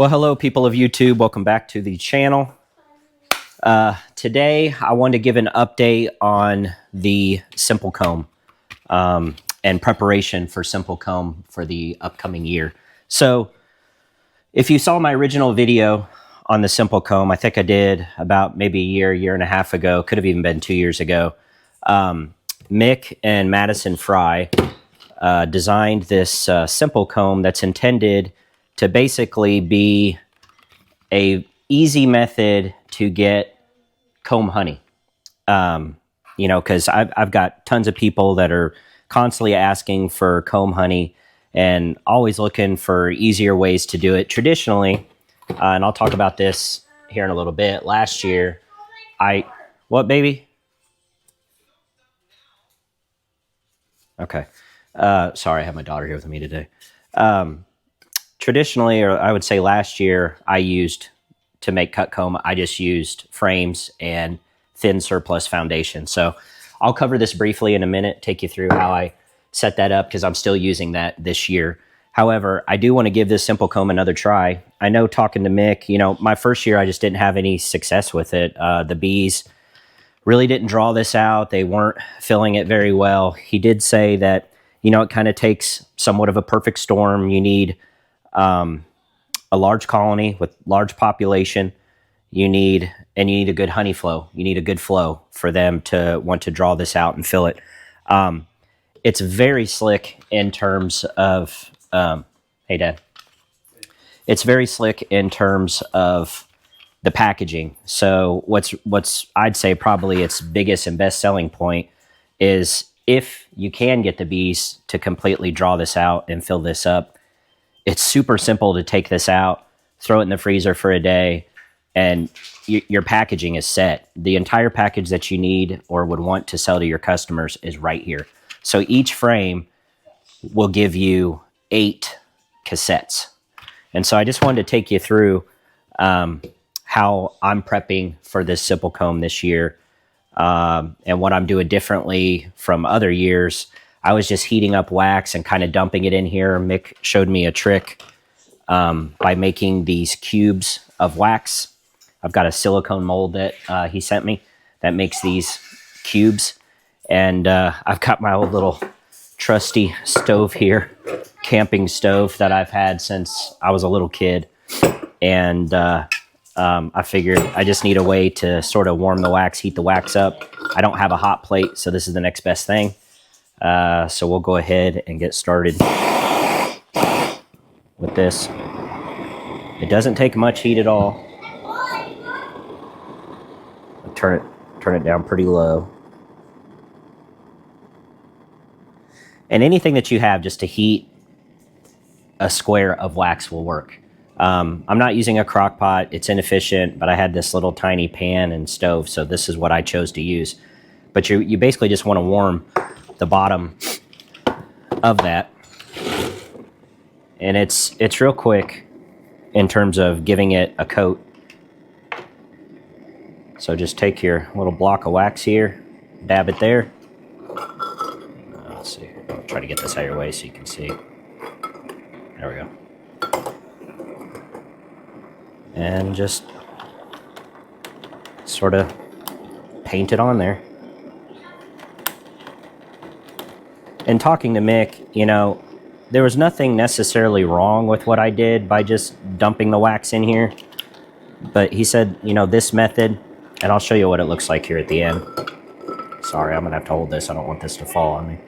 Well, hello, people of YouTube. Welcome back to the channel. Today, I wanted to give an update on the SimplKomb and preparation for SimplKomb for the upcoming year. So, if you saw my original video on the SimplKomb, I think I did about maybe a year and a half ago, could have even been 2 years ago. Mick and Madison Fry designed this SimplKomb that's intended to basically be a easy method to get comb honey. You know, because I've got tons of people that are constantly asking for comb honey and always looking for easier ways to do it. Traditionally, and I'll talk about this here in a little bit, last year, what, baby? Okay. Sorry, I have my daughter here with me today. Traditionally, or I would say last year, to make cut comb, I just used frames and thin surplus foundation. So I'll cover this briefly in a minute, take you through how I set that up because I'm still using that this year. However, I do want to give this SimplKomb another try. I know, talking to Mick, you know, my first year I just didn't have any success with it. The bees really didn't draw this out. They weren't filling it very well. He did say that, you know, it kind of takes somewhat of a perfect storm. You need a large colony with large population. You need a good honey flow. You need a good flow for them to want to draw this out and fill it. It's very slick in terms of, hey, Dad. It's very slick in terms of the packaging. So what's I'd say probably its biggest and best selling point is if you can get the bees to completely draw this out and fill this up, it's super simple to take this out, throw it in the freezer for a day, and your packaging is set. The entire package that you need or would want to sell to your customers is right here. So each frame will give you 8 cassettes. And so I just wanted to take you through how I'm prepping for this SimplKomb this year, and what I'm doing differently from other years. I was just heating up wax and kind of dumping it in here. Mick showed me a trick by making these cubes of wax. I've got a silicone mold that he sent me that makes these cubes. And I've got my old little trusty stove here, camping stove that I've had since I was a little kid. And I figured I just need a way to sort of warm the wax, heat the wax up. I don't have a hot plate, so this is the next best thing. So we'll go ahead and get started with this. It doesn't take much heat at all. I'll turn it down pretty low. And anything that you have just to heat a square of wax will work. I'm not using a crock pot. It's inefficient, but I had this little tiny pan and stove, so this is what I chose to use. But you basically just want to warm the bottom of that. And it's real quick in terms of giving it a coat. So just take your little block of wax here, dab it there. Let's see. I'll try to get this out of your way so you can see. There we go. And just sort of paint it on there. And talking to Mick, you know, there was nothing necessarily wrong with what I did by just dumping the wax in here. But he said, you know, this method, and I'll show you what it looks like here at the end. Sorry, I'm going to have to hold this. I don't want this to fall on me.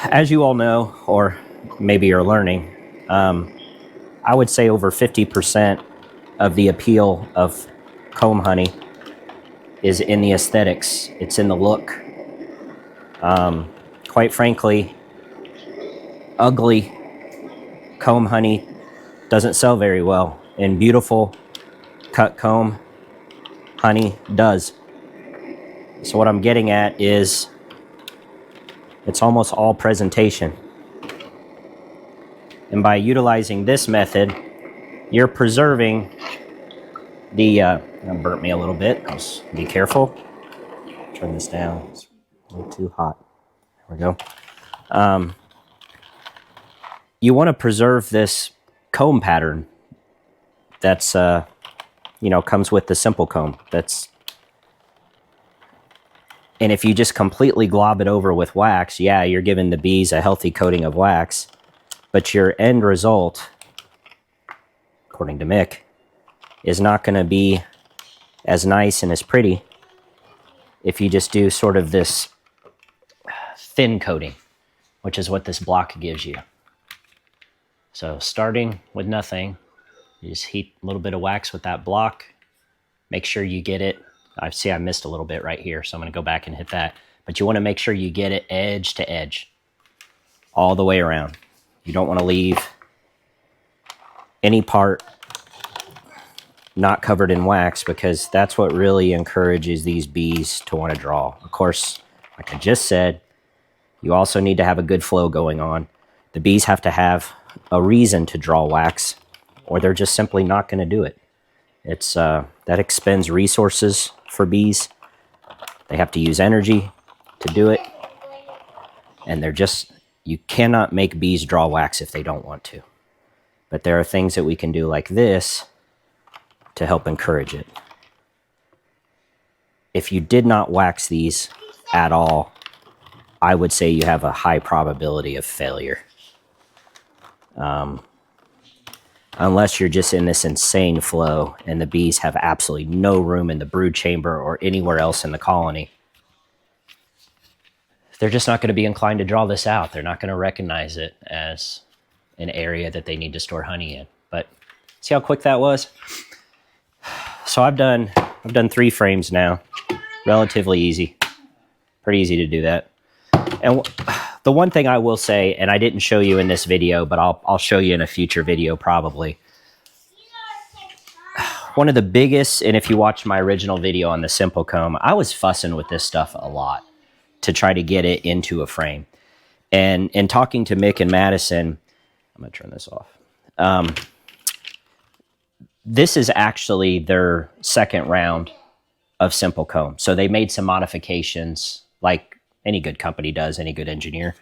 As you all know, or maybe you're learning, I would say over 50% of the appeal of comb honey is in the aesthetics. It's in the look. Quite frankly, ugly comb honey doesn't sell very well, and beautiful cut comb honey does. So what I'm getting at is it's almost all presentation. And by utilizing this method, you're preserving the, that burnt me a little bit. Just be careful. Turn this down. It's a little too hot. There we go. you want to preserve this comb pattern that's, you know, comes with the SimplKomb. And if you just completely glob it over with wax, yeah, you're giving the bees a healthy coating of wax, but your end result, according to Mick, is not going to be as nice and as pretty if you just do sort of this thin coating, which is what this block gives you. So starting with nothing, you just heat a little bit of wax with that block. Make sure you get it. I see I missed a little bit right here, so I'm going to go back and hit that. But you want to make sure you get it edge to edge, all the way around. You don't want to leave any part not covered in wax, because that's what really encourages these bees to want to draw. Of course, like I just said, you also need to have a good flow going on. The bees have to have a reason to draw wax, or they're just simply not going to do it. It's that expends resources for bees. They have to use energy to do it, and you cannot make bees draw wax if they don't want to. But there are things that we can do like this to help encourage it. If you did not wax these at all, I would say you have a high probability of failure. Unless you're just in this insane flow and the bees have absolutely no room in the brood chamber or anywhere else in the colony. They're just not going to be inclined to draw this out. They're not going to recognize it as an area that they need to store honey in. But see how quick that was? So I've done 3 frames now. Relatively easy. Pretty easy to do that. And the one thing I will say, and I didn't show you in this video, but I'll show you in a future video probably. One of the biggest, and if you watch my original video on the SimplKomb, I was fussing with this stuff a lot to try to get it into a frame. And in talking to Mick and Madison, I'm going to turn this off. This is actually their second round of SimplKomb. So they made some modifications like any good company does, any good engineer.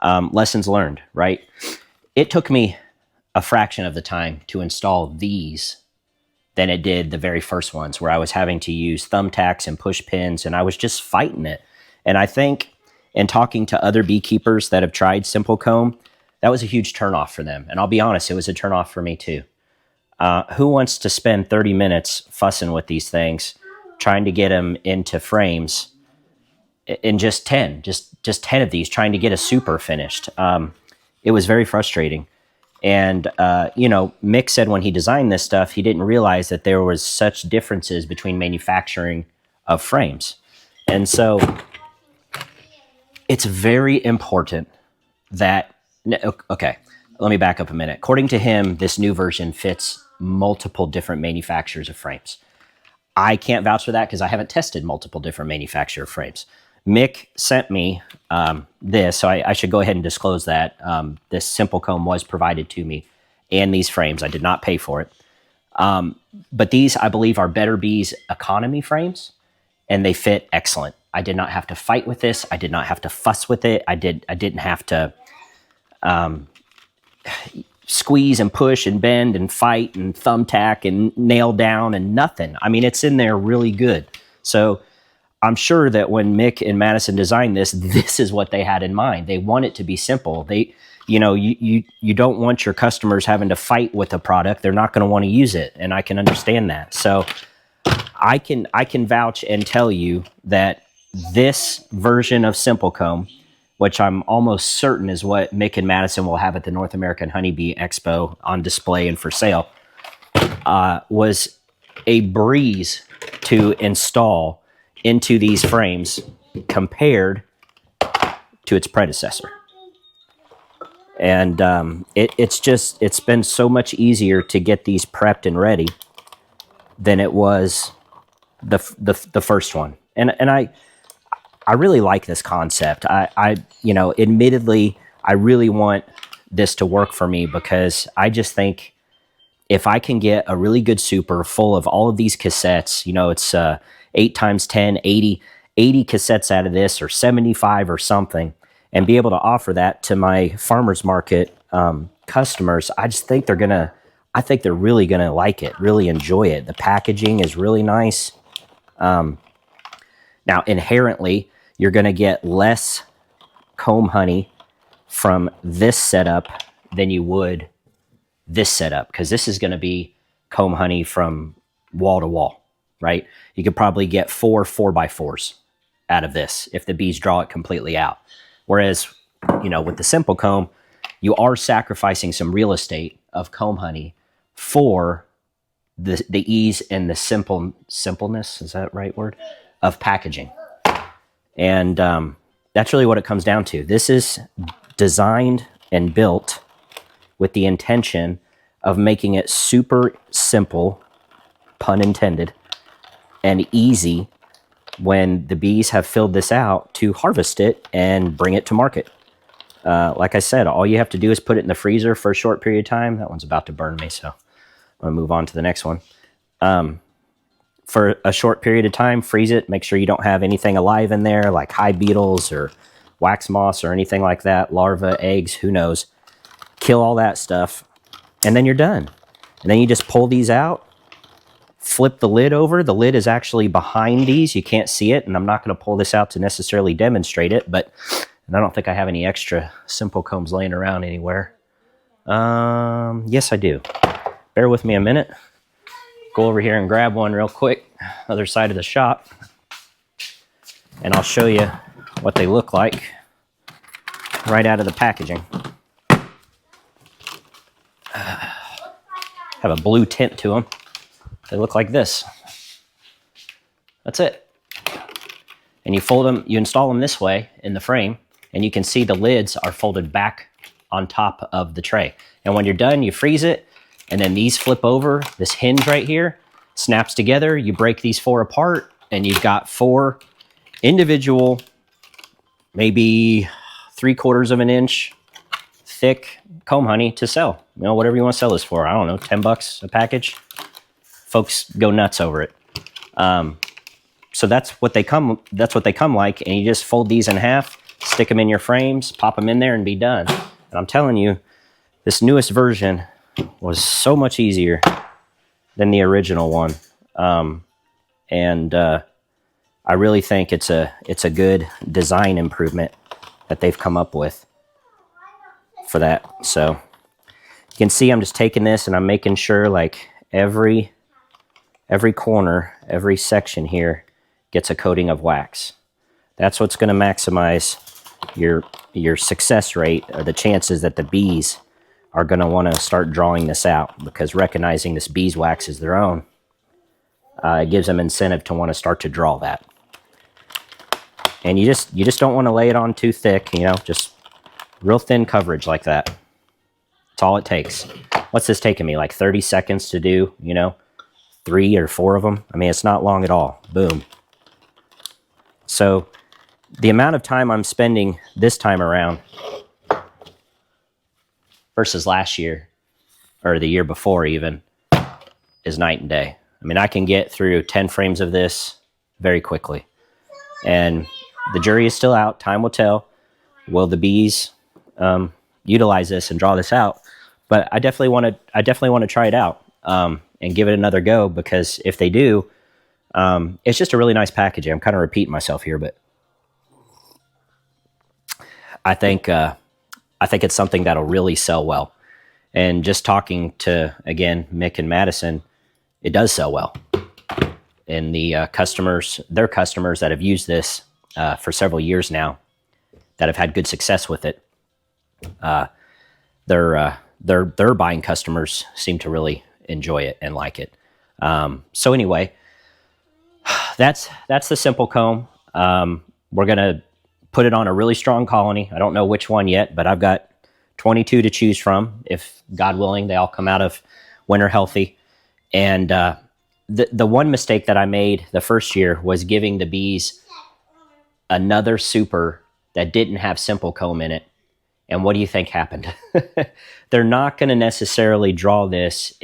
Lessons learned, right? It took me a fraction of the time to install these than it did the very first ones, where I was having to use thumbtacks and push pins, and I was just fighting it. And I think in talking to other beekeepers that have tried SimplKomb, that was a huge turnoff for them. And I'll be honest, it was a turnoff for me too. Who wants to spend 30 minutes fussing with these things, trying to get them into frames in just 10 of these, trying to get a super finished? It was very frustrating. And, you know, Mick said when he designed this stuff, he didn't realize that there was such differences between manufacturing of frames. And so it's very important that, okay, let me back up a minute. According to him, this new version fits multiple different manufacturers of frames. I can't vouch for that because I haven't tested multiple different manufacturer frames. Mick sent me this, so I should go ahead and disclose that. This SimplKomb was provided to me, and these frames. I did not pay for it. But these, I believe, are Better Bees economy frames, and they fit excellent. I did not have to fight with this. I did not have to fuss with it. I didn't have to squeeze and push and bend and fight and thumbtack and nail down and nothing. I mean, it's in there really good. So I'm sure that when Mick and Madison designed this, this is what they had in mind. They want it to be simple. You know, you don't want your customers having to fight with the product. They're not going to want to use it, and I can understand that. So I can vouch and tell you that this version of SimplKomb, which I'm almost certain is what Mick and Madison will have at the North American Honeybee Expo on display and for sale, was a breeze to install into these frames compared to its predecessor. And it's been so much easier to get these prepped and ready than it was the first one. And I really like this concept. You know, admittedly, I really want this to work for me because I just think if I can get a really good super full of all of these cassettes, you know, it's 8 times 10, 80 cassettes out of this, or 75 or something, and be able to offer that to my farmer's market customers, I just think I think they're really gonna like it, really enjoy it. The packaging is really nice. Now, inherently, you're gonna get less comb honey from this setup than you would this setup, because this is gonna be comb honey from wall to wall, right? You could probably get 4x4s out of this if the bees draw it completely out. Whereas, with the SimplKomb, you are sacrificing some real estate of comb honey for the ease and the simpleness, is that the right word, of packaging. And that's really what it comes down to. This is designed and built with the intention of making it super simple, pun intended, and easy when the bees have filled this out to harvest it and bring it to market. Like I said, all you have to do is put it in the freezer for a short period of time. That one's about to burn me, so I'm going to move on to the next one. For a short period of time, freeze it. Make sure you don't have anything alive in there, like hive beetles or wax moths or anything like that, larvae, eggs, who knows. Kill all that stuff, and then you're done. And then you just pull these out, flip the lid over. The lid is actually behind these. You can't see it, and I'm not going to pull this out to necessarily demonstrate it, but I don't think I have any extra SimplKombs laying around anywhere. Yes, I do. Bear with me a minute. Go over here and grab one real quick, other side of the shop, and I'll show you what they look like right out of the packaging. Have a blue tint to them. They look like this. That's it. And you fold them, you install them this way in the frame, and you can see the lids are folded back on top of the tray. And when you're done, you freeze it, and then these flip over. This hinge right here snaps together. You break these 4 apart, and you've got 4 individual, maybe 3/4 of an inch thick comb honey to sell. Whatever you want to sell this for. I don't know, $10 a package. Folks go nuts over it. So that's what they come like, and you just fold these in half, stick them in your frames, pop them in there, and be done. And I'm telling you, this newest version was so much easier than the original one. I really think it's a good design improvement that they've come up with for that. So you can see I'm just taking this and I'm making sure like every corner, every section here gets a coating of wax. That's what's going to maximize your success rate, or the chances that the bees are going to want to start drawing this out, because recognizing this beeswax is their own, it gives them incentive to want to start to draw that. And you just don't want to lay it on too thick, just real thin coverage like that. That's all it takes. What's this taking me, like 30 seconds to do, 3 or 4 of them? I mean, it's not long at all. Boom. So the amount of time I'm spending this time around versus last year, or the year before even, is night and day. I mean, I can get through 10 frames of this very quickly. And the jury is still out. Time will tell. Will the bees utilize this and draw this out? But I definitely want to try it out and give it another go, because if they do, it's just a really nice packaging. I'm kind of repeating myself here, but I think it's something that'll really sell well. And just talking to, again, Mick and Madison, it does sell well. And their customers that have used this for several years now, that have had good success with it, their buying customers seem to really enjoy it and like it. So anyway, that's the SimplKomb. We're gonna put it on a really strong colony. I don't know which one yet, but I've got 22 to choose from. If God willing, they all come out of winter healthy. And the one mistake that I made the first year was giving the bees another super that didn't have SimplKomb in it. And what do you think happened? They're not going to necessarily draw this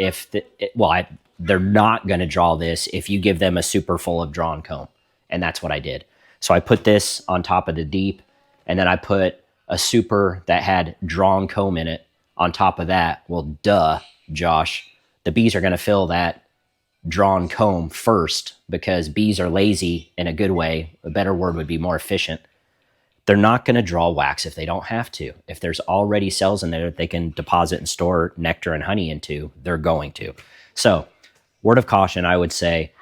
they're not going to draw this if you give them a super full of drawn comb. And that's what I did. So I put this on top of the deep, and then I put a super that had drawn comb in it on top of that, well, duh, Josh, the bees are going to fill that drawn comb first because bees are lazy in a good way. A better word would be more efficient. They're not going to draw wax if they don't have to. If there's already cells in there that they can deposit and store nectar and honey into, they're going to. So, word of caution, I would say,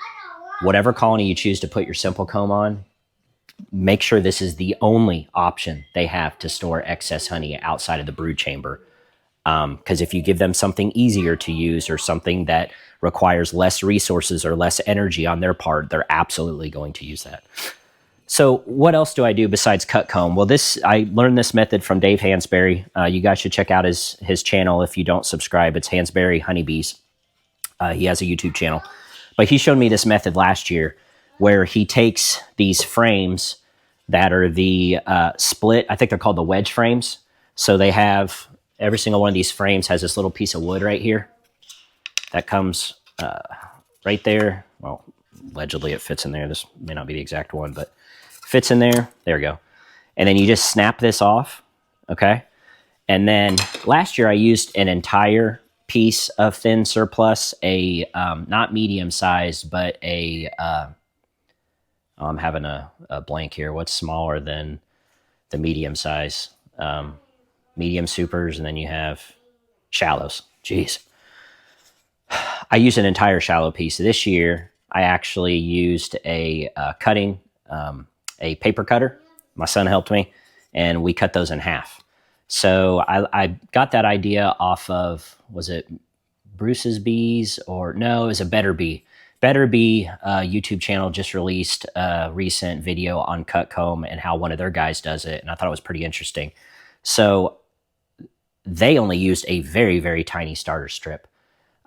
whatever colony you choose to put your SimplKomb on, make sure this is the only option they have to store excess honey outside of the brood chamber. Because if you give them something easier to use or something that requires less resources or less energy on their part, they're absolutely going to use that. So what else do I do besides cut comb? Well, I learned this method from Dave Hansberry. You guys should check out his channel if you don't subscribe. It's Hansberry Honeybees. He has a YouTube channel. But he showed me this method last year where he takes these frames that are the split, I think they're called the wedge frames. So they have, every single one of these frames has this little piece of wood right here that comes right there. Well, allegedly it fits in there. This may not be the exact one, but fits in there. There we go. And then you just snap this off, okay? And then last year I used an entire piece of thin surplus, not medium sized, but I'm having a blank here. What's smaller than the medium size? Medium supers, and then you have shallows. Jeez. I used an entire shallow piece. This year, I actually used a paper cutter. My son helped me, and we cut those in half. So I got that idea off of, was it Bruce's Bees? Or no, it was a Better Bee. Better Bee YouTube channel just released a recent video on cut comb and how one of their guys does it, and I thought it was pretty interesting. So they only used a very, very tiny starter strip.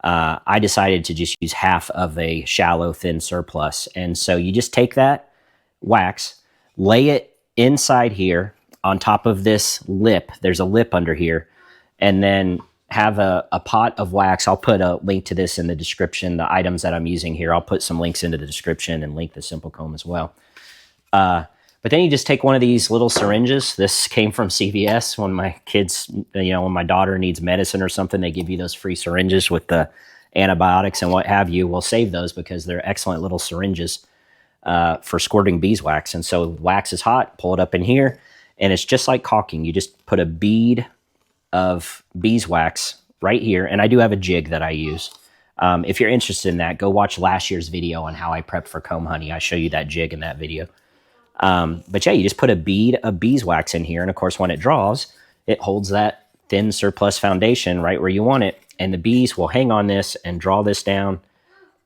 I decided to just use half of a shallow, thin surplus. And so you just take that wax, lay it inside here on top of this lip. There's a lip under here. And then have a pot of wax. I'll put a link to this in the description, the items that I'm using here. I'll put some links into the description and link the SimplKomb as well. But then you just take one of these little syringes. This came from CVS when my kids, when my daughter needs medicine or something, they give you those free syringes with the antibiotics and what have you. We'll save those because they're excellent little syringes for squirting beeswax. And so wax is hot, pull it up in here, and it's just like caulking. You just put a bead of beeswax right here. And I do have a jig that I use. If you're interested in that, go watch last year's video on how I prepped for comb honey. I show you that jig in that video. But yeah, you just put a bead of beeswax in here. And of course, when it draws, it holds that thin surplus foundation right where you want it. And the bees will hang on this and draw this down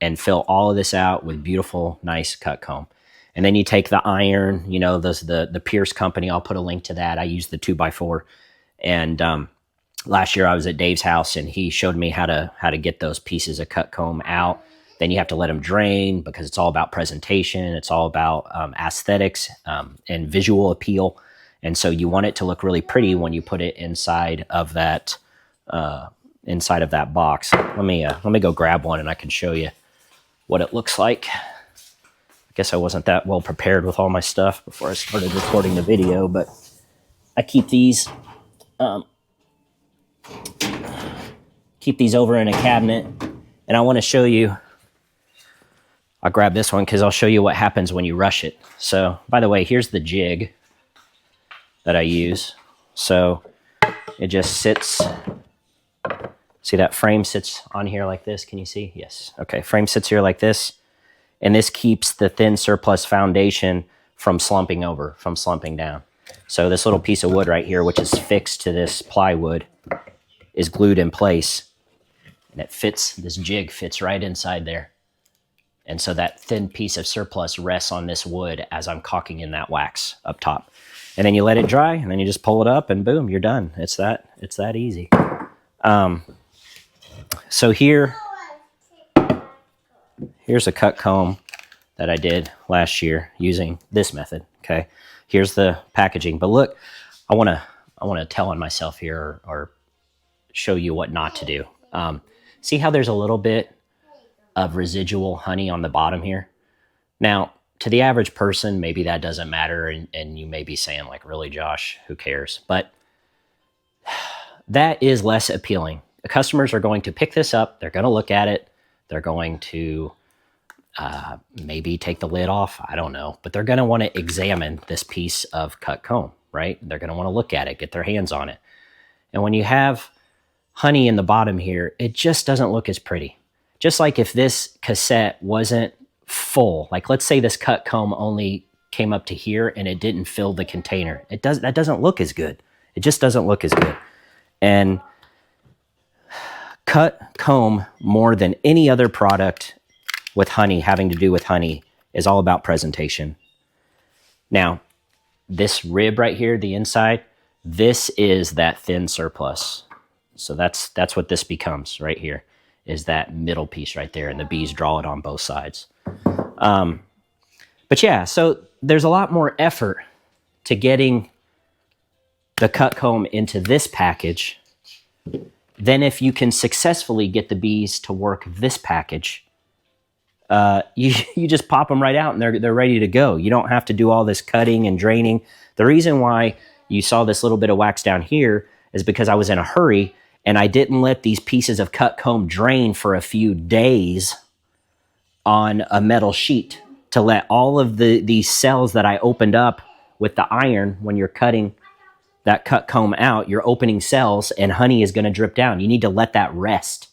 and fill all of this out with beautiful, nice cut comb. And then you take the iron, the Pierce company. I'll put a link to that. I use the 2x4. And last year I was at Dave's house and he showed me how to get those pieces of cut comb out. Then you have to let them drain because it's all about presentation. It's all about aesthetics and visual appeal. And so you want it to look really pretty when you put it inside of that box. Let me go grab one and I can show you what it looks like. I guess I wasn't that well prepared with all my stuff before I started recording the video, but I keep these over in a cabinet, and I want to show you. I'll grab this one because I'll show you what happens when you rush it. So, by the way, here's the jig that I use. So it just sits. See that frame sits on here like this? Can you see? Yes. Okay, frame sits here like this. And this keeps the thin surplus foundation from slumping over, from slumping down. So this little piece of wood right here, which is fixed to this plywood, is glued in place. And it fits, this jig fits right inside there. And so that thin piece of surplus rests on this wood as I'm caulking in that wax up top. And then you let it dry, and then you just pull it up, and boom, you're done. It's that easy. So here's a cut comb that I did last year using this method. Okay, here's the packaging. But look, I want to tell on myself here or show you what not to do. See how there's a little bit of residual honey on the bottom here? Now, to the average person, maybe that doesn't matter, and you may be saying, like, really, Josh, who cares? But that is less appealing. The customers are going to pick this up. They're going to look at it. They're going to maybe take the lid off. I don't know. But they're going to want to examine this piece of cut comb, right? They're going to want to look at it, get their hands on it. And when you have honey in the bottom here, it just doesn't look as pretty. Just like if this cassette wasn't full, like let's say this cut comb only came up to here and it didn't fill the container. That doesn't look as good. It just doesn't look as good. And cut comb, more than any other product with honey, having to do with honey, is all about presentation. Now, this rib right here, the inside, this is that thin surplus. So that's what this becomes right here, is that middle piece right there, and the bees draw it on both sides. But yeah, so there's a lot more effort to getting the cut comb into this package than if you can successfully get the bees to work this package. You just pop them right out and they're ready to go. You don't have to do all this cutting and draining. The reason why you saw this little bit of wax down here is because I was in a hurry and I didn't let these pieces of cut comb drain for a few days on a metal sheet to let all of these cells that I opened up with the iron. When you're cutting that cut comb out, you're opening cells and honey is going to drip down. You need to let that rest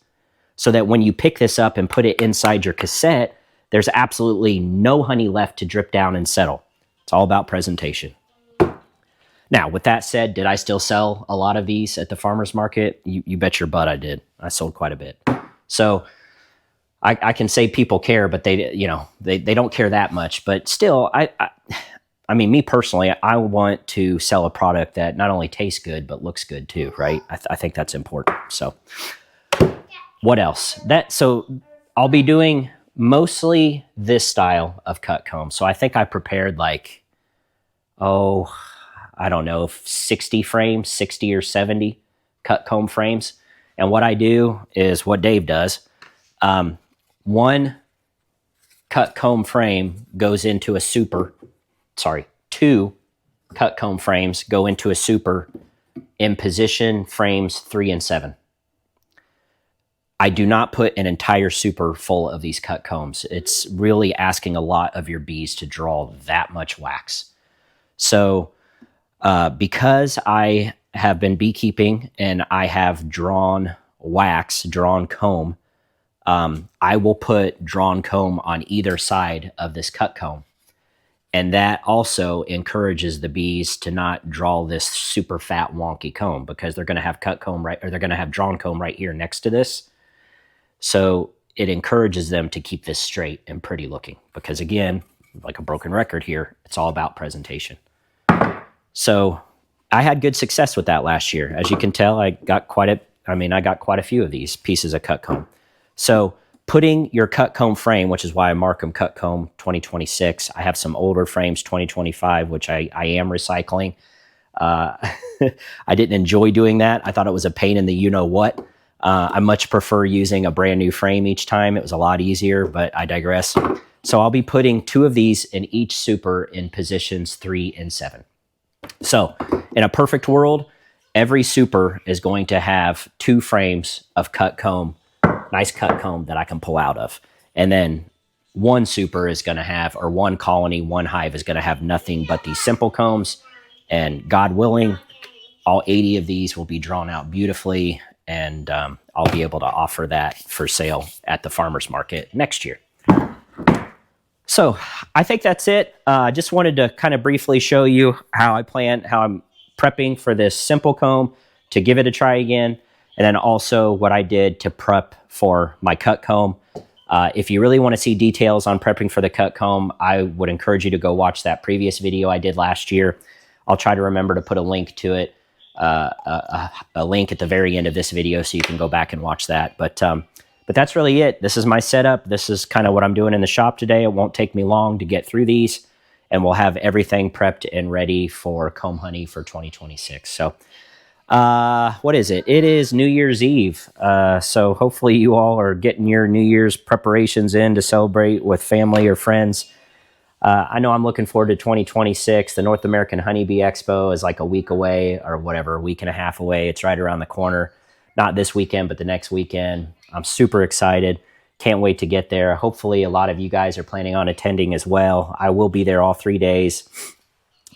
so that when you pick this up and put it inside your cassette, there's absolutely no honey left to drip down and settle. It's all about presentation. Now, with that said, did I still sell a lot of these at the farmer's market? You bet your butt I did. I sold quite a bit. So I can say people care, but they don't care that much. But still, I mean, me personally, I want to sell a product that not only tastes good, but looks good too, right? I think that's important. So what else? So I'll be doing mostly this style of cut comb. So I think I prepared like, I don't know, 60 frames, 60 or 70 cut comb frames. And what I do is what Dave does. One cut comb frame goes into a super, two cut comb frames go into a super in position frames 3 and 7. I do not put an entire super full of these cut combs. It's really asking a lot of your bees to draw that much wax. So because I have been beekeeping and I have drawn comb, I will put drawn comb on either side of this cut comb. And that also encourages the bees to not draw this super fat wonky comb, because they're going to have cut comb they're going to have drawn comb right here next to this. So it encourages them to keep this straight and pretty looking, because again, like a broken record here, it's all about presentation. So I had good success with that last year. As you can tell, I got quite a few of these pieces of cut comb. So putting your cut comb frame, which is why I mark them cut comb 2026. I have some older frames, 2025, which I am recycling. I didn't enjoy doing that. I thought it was a pain in the you-know-what. I much prefer using a brand new frame each time. It was a lot easier, but I digress. So I'll be putting 2 of these in each super in positions 3 and 7. So in a perfect world, every super is going to have 2 frames of cut comb, nice cut comb that I can pull out of. And then one super is going to have, or one colony, one hive is going to have nothing but these SimplKombs. And God willing, all 80 of these will be drawn out beautifully. And I'll be able to offer that for sale at the farmer's market next year. So I think that's it. I just wanted to kind of briefly show you how I'm prepping for this SimplKomb to give it a try again. And then also what I did to prep for my cut comb. If you really want to see details on prepping for the cut comb, I would encourage you to go watch that previous video I did last year. I'll try to remember to put a link to it, a link at the very end of this video so you can go back and watch that. But that's really it. This is my setup. This is kind of what I'm doing in the shop today. It won't take me long to get through these, and we'll have everything prepped and ready for comb honey for 2026. So what is it? It is New Year's Eve. So hopefully you all are getting your New Year's preparations in to celebrate with family or friends. I know I'm looking forward to 2026. The North American Honeybee Expo is like a week away or whatever, a week and a half away. It's right around the corner. Not this weekend, but the next weekend. I'm super excited. Can't wait to get there. Hopefully a lot of you guys are planning on attending as well. I will be there all 3 days.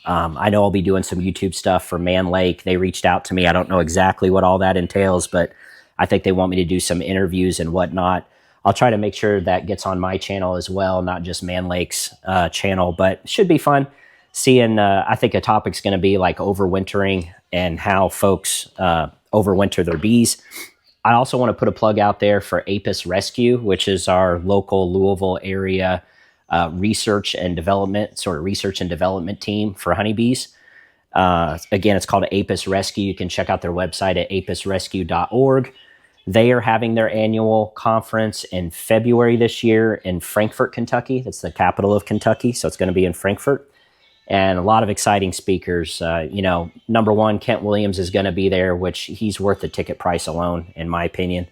I know I'll be doing some YouTube stuff for Man Lake. They reached out to me. I don't know exactly what all that entails, but I think they want me to do some interviews and whatnot. I'll try to make sure that gets on my channel as well, not just Man Lake's channel, but it should be fun seeing, I think a topic's going to be like overwintering and how folks overwinter their bees. I also want to put a plug out there for Apis Rescue, which is our local Louisville area research and development team for honeybees. Again, it's called Apis Rescue. You can check out their website at apisrescue.org. They are having their annual conference in February this year in Frankfort, Kentucky. That's the capital of Kentucky, so it's going to be in Frankfort. And a lot of exciting speakers. You know, number one, Kent Williams is going to be there, which he's worth the ticket price alone, in my opinion.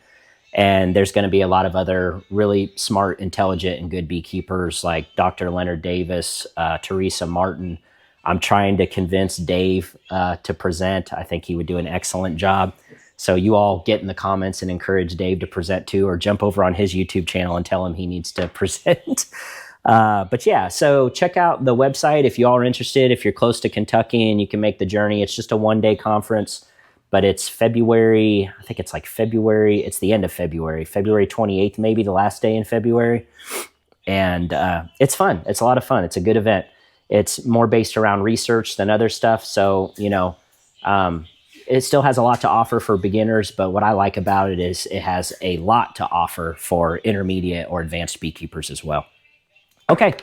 And there's going to be a lot of other really smart, intelligent, and good beekeepers like Dr. Leonard Davis, Teresa Martin. I'm trying to convince Dave to present. I think he would do an excellent job. So you all get in the comments and encourage Dave to present too, or jump over on his YouTube channel and tell him he needs to present. But yeah, so check out the website if you all are interested. If you're close to Kentucky and you can make the journey, it's just a one-day conference, but it's February. I think it's like February. It's the end of February, February 28th, maybe the last day in February. And it's fun. It's a lot of fun. It's a good event. It's more based around research than other stuff. So, you know, it still has a lot to offer for beginners, but what I like about it is it has a lot to offer for intermediate or advanced beekeepers as well. Okay,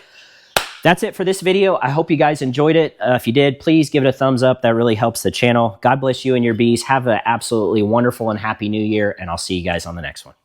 that's it for this video. I hope you guys enjoyed it. If you did, please give it a thumbs up. That really helps the channel. God bless you and your bees. Have an absolutely wonderful and happy new year, and I'll see you guys on the next one.